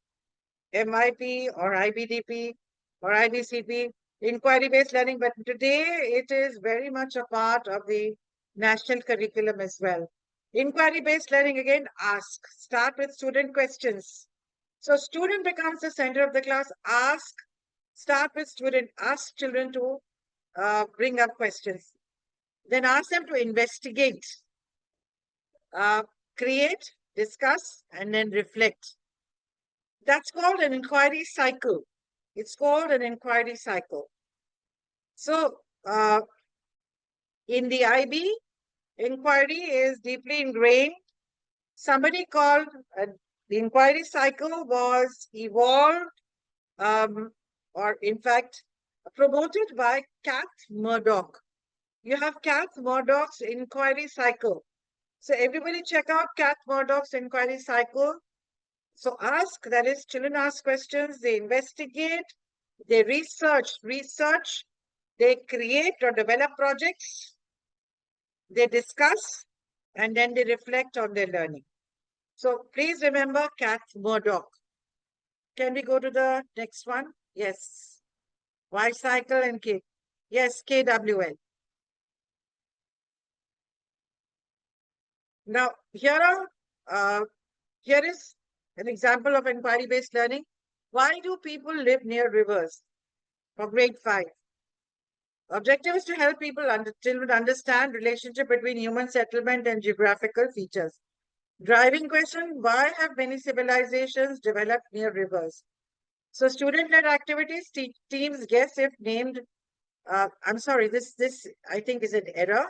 [SPEAKER 2] MIP or IBDP or IBCP, inquiry-based learning. But today it is very much a part of the national curriculum as well. Inquiry-based learning, again, ask. Start with student questions. So student becomes the center of the class. Ask. Start with student. Ask children to bring up questions. Then ask them to investigate, uh, create, discuss, and then reflect. That's called an inquiry cycle. It's called an inquiry cycle. So in the IB, inquiry is deeply ingrained. Somebody called the inquiry cycle was evolved, or in fact promoted by Kath Murdoch. You have Kath Murdoch's inquiry cycle. So everybody check out Kath Murdoch's inquiry cycle. So ask, that is, children ask questions, they investigate, they research, they create or develop projects, they discuss, and then they reflect on their learning. So please remember Kath Murdoch. Can we go to the next one? Yes. Y cycle and K. Yes, KWL. Now, here is an example of inquiry-based learning. Why do people live near rivers? For grade 5. Objective is to help children understand relationship between human settlement and geographical features. Driving question, why have many civilizations developed near rivers? So student-led activities, teams guess if named, I'm sorry, this I think is an error.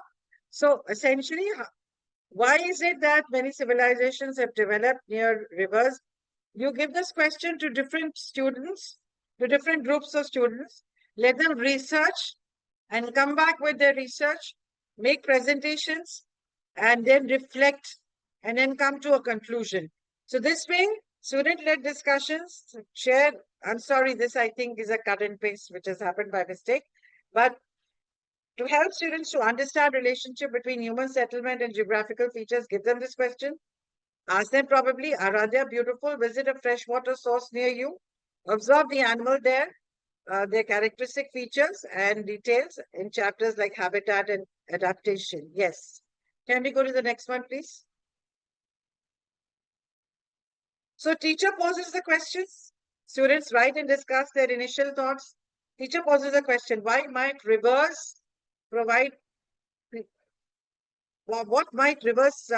[SPEAKER 2] So essentially, why is it that many civilizations have developed near rivers? You give this question to different students, to different groups of students, let them research and come back with their research, make presentations, and then reflect, and then come to a conclusion. So this way, student-led discussions, share, I'm sorry, this I think is a cut and paste, which has happened by mistake, but to help students to understand relationship between human settlement and geographical features, give them this question. Ask them probably, Aradhya, beautiful, visit a freshwater source near you. Observe the animal there, their characteristic features and details in chapters like habitat and adaptation. Yes. Can we go to the next one, please? So teacher poses the questions. Students write and discuss their initial thoughts. Teacher poses a question. Why might rivers provide, what might rivers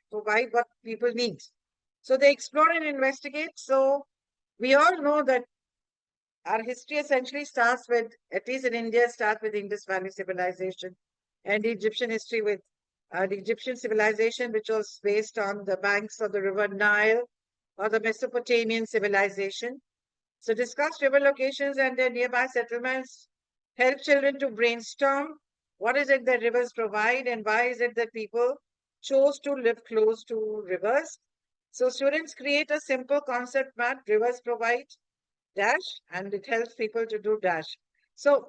[SPEAKER 2] provide what people need? So they explore and investigate. So we all know that our history essentially starts with, at least in India, starts with Indus Valley civilization, and the Egyptian history with the Egyptian civilization, which was based on the banks of the river Nile, or the Mesopotamian civilization. So discuss river locations and their nearby settlements, help children to brainstorm what is it that rivers provide and why is it that people chose to live close to rivers. So students create a simple concept map, rivers provide dash, and it helps people to do dash. So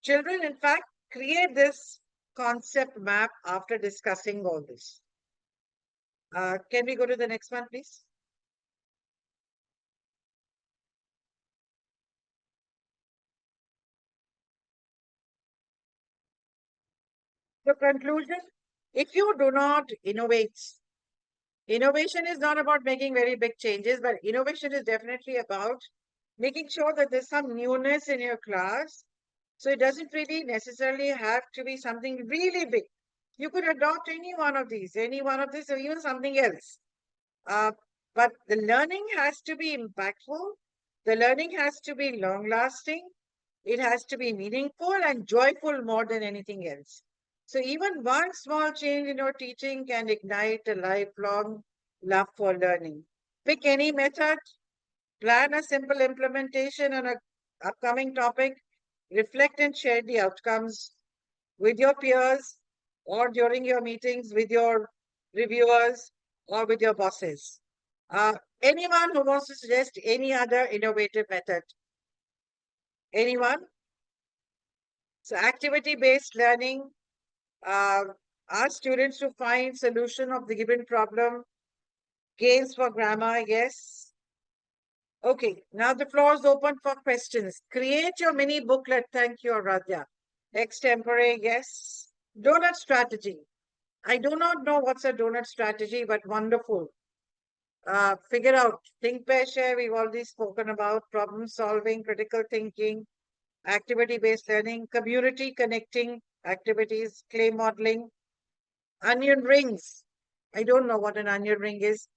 [SPEAKER 2] children, in fact, create this concept map after discussing all this. Can we go to the next one, please? The conclusion, if you do not innovate, innovation is not about making very big changes, but innovation is definitely about making sure that there's some newness in your class. So it doesn't really necessarily have to be something really big. You could adopt any one of these, or even something else. But the learning has to be impactful. The learning has to be long lasting. It has to be meaningful and joyful more than anything else. So even one small change in your teaching can ignite a lifelong love for learning. Pick any method, plan a simple implementation on an upcoming topic, reflect and share the outcomes with your peers or during your meetings with your reviewers or with your bosses. Anyone who wants to suggest any other innovative method? Anyone? So activity-based learning, ask students to find solution of the given problem. Games for grammar, yes. Okay, now the floor is open for questions. Create your mini booklet. Thank you, Aradhya. Extempore, yes. Donut strategy. I do not know what's a donut strategy, but wonderful. Figure out, think, pair, share. We've already spoken about problem solving, critical thinking, activity-based learning, community connecting activities, clay modeling, onion rings. I don't know what an onion ring is.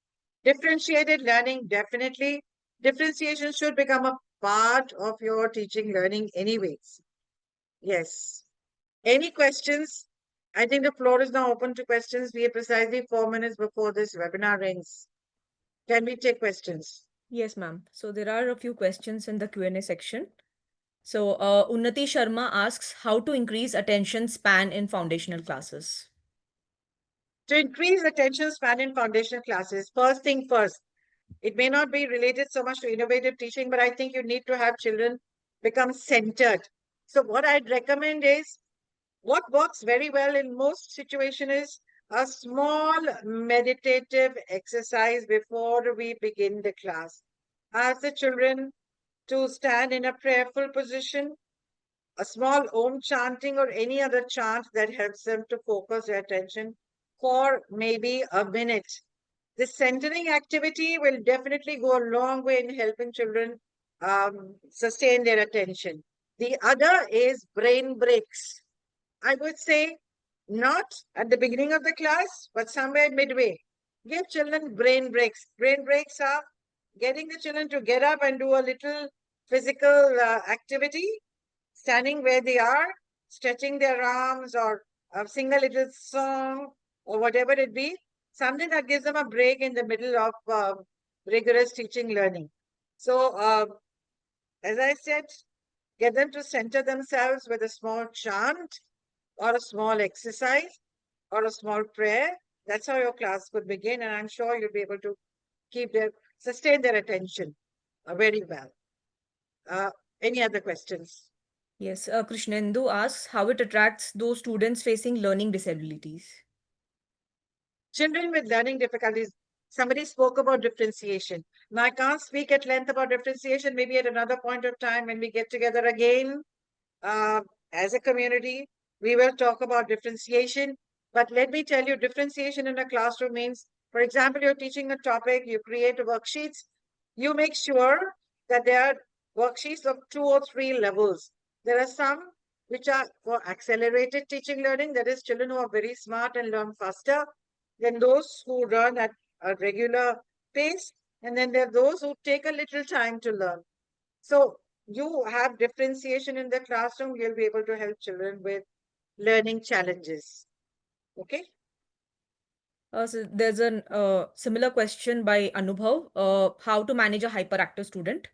[SPEAKER 2] Differentiated learning, definitely. Differentiation should become a part of your teaching learning anyways. Yes. Any questions? I think the floor is now open to questions. We are precisely 4 minutes before this webinar ends. Can we take questions?
[SPEAKER 1] Yes, ma'am. So there are a few questions in the Q&A section. So Unnati Sharma asks how to increase attention span in foundational classes.
[SPEAKER 2] To increase attention span in foundational classes, first thing first, it may not be related so much to innovative teaching, but I think you need to have children become centered. So what I'd recommend is, what works very well in most situations is a small meditative exercise before we begin the class. Ask the children to stand in a prayerful position, a small Om chanting or any other chant that helps them to focus their attention for maybe a minute. This centering activity will definitely go a long way in helping children sustain their attention. The other is brain breaks. I would say not at the beginning of the class, but somewhere midway. Give children brain breaks. Brain breaks are getting the children to get up and do a little physical activity, standing where they are, stretching their arms or sing a little song or whatever it be, something that gives them a break in the middle of rigorous teaching learning. So, as I said, get them to center themselves with a small chant or a small exercise or a small prayer. That's how your class could begin, and I'm sure you'll be able to sustain their attention very well. Any other questions?
[SPEAKER 1] Yes, Krishnendu asks how it attracts those students facing learning disabilities.
[SPEAKER 2] Children with learning difficulties. Somebody spoke about differentiation. Now, I can't speak at length about differentiation. Maybe at another point of time when we get together again uh, as a community, we will talk about differentiation. But let me tell you, differentiation in a classroom means, for example, you're teaching a topic, you create worksheets, you make sure that there are worksheets of 2 or 3 levels. There are some which are for accelerated teaching learning, that is, children who are very smart and learn faster than those who learn at a regular pace. And then there are those who take a little time to learn. So you have differentiation in the classroom, you'll be able to help children with learning challenges. Okay.
[SPEAKER 1] So there's a similar question by Anubhav, how to manage a hyperactive student.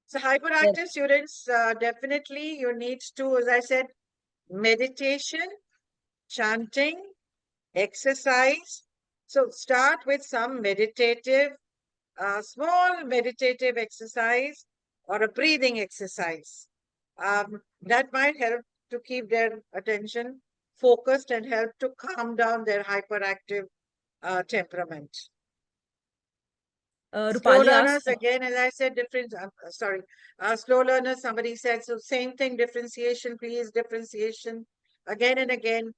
[SPEAKER 2] So
[SPEAKER 1] Yes.
[SPEAKER 2] hyperactive students, definitely you need to, as I said, meditation, chanting, exercise. So start with some meditative, small meditative exercise or a breathing exercise. That might help to keep their attention focused and help to calm down their hyperactive temperament. Slow
[SPEAKER 1] Rupali asks,
[SPEAKER 2] learners, again, as I said, slow learners, somebody said, so same thing, differentiation, please, differentiation, again and again.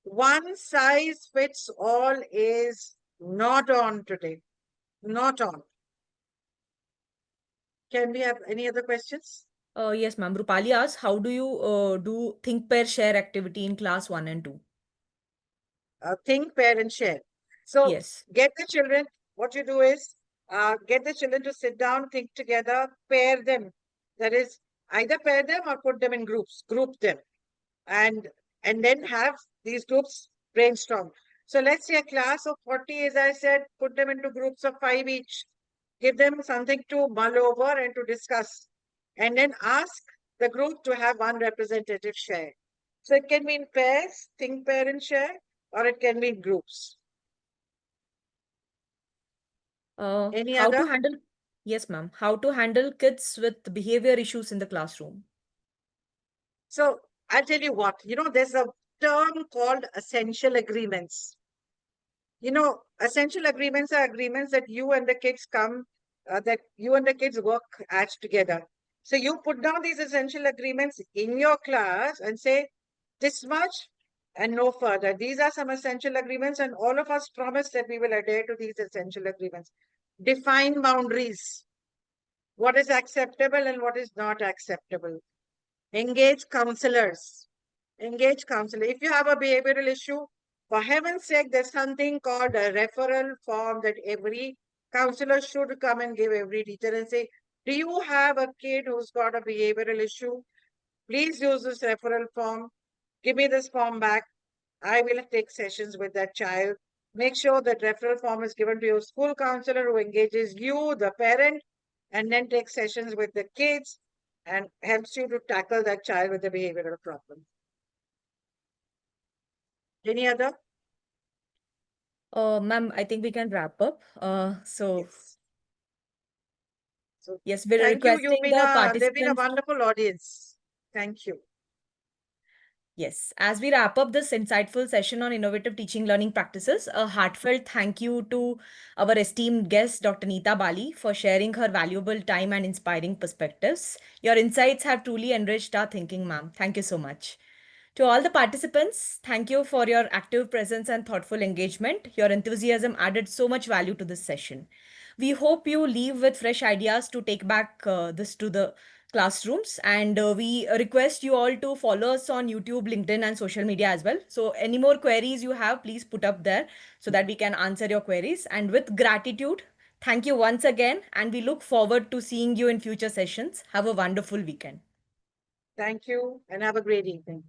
[SPEAKER 2] One size fits all is not on today, not on. Can we have any other questions?
[SPEAKER 1] yes, ma'am. Rupali asks, how do you do think, pair, share activity in class 1 and 2?
[SPEAKER 2] Think, pair, and share. So
[SPEAKER 1] Yes.
[SPEAKER 2] get the children, what you do is get the children to sit down, think together, pair them. That is, either pair them or put them in groups, group them, and then have these groups brainstorm. So let's say a class of 40, as I said, put them into groups of 5 each. Give them something to mull over and to discuss. And then ask the group to have one representative share. So it can be in pairs, think, pair, and share, or it can be in groups. Any
[SPEAKER 1] How to
[SPEAKER 2] other?
[SPEAKER 1] handle, yes, ma'am. How to handle kids with behavior issues in the classroom?
[SPEAKER 2] So I'll tell you what, there's a term called essential agreements. Essential agreements are agreements that you and the kids that you and the kids work at together. So you put down these essential agreements in your class and say, this much and no further. These are some essential agreements, and all of us promise that we will adhere to these essential agreements. Define boundaries. What is acceptable and what is not acceptable. Engage counselors. Engage counselor. If you have a behavioral issue, for heaven's sake, there's something called a referral form that every counselor should come and give every teacher and say, do you have a kid who's got a behavioral issue? Please use this referral form. Give me this form back. I will take sessions with that child. Make sure that referral form is given to your school counselor who engages you, the parent, and then takes sessions with the kids and helps you to tackle that child with the behavioral problem. Any other?
[SPEAKER 1] Ma'am, I think we can wrap up.
[SPEAKER 2] Yes. So
[SPEAKER 1] Yes, we're
[SPEAKER 2] thank you.
[SPEAKER 1] requesting the
[SPEAKER 2] They've been a
[SPEAKER 1] participants to.
[SPEAKER 2] wonderful audience. Thank you.
[SPEAKER 1] Yes, as we wrap up this insightful session on innovative teaching learning practices, a heartfelt thank you to our esteemed guest, Dr. Neeta Bali, for sharing her valuable time and inspiring perspectives. Your insights have truly enriched our thinking, ma'am. Thank you so much. To all the participants, thank you for your active presence and thoughtful engagement. Your enthusiasm added so much value to this session. We hope you leave with fresh ideas to take back this to the classrooms. And we request you all to follow us on YouTube, LinkedIn, and social media as well. So, any more queries you have, please put up there so that we can answer your queries. And with gratitude, thank you once again. And we look forward to seeing you in future sessions. Have a wonderful weekend.
[SPEAKER 2] Thank you and have a great evening.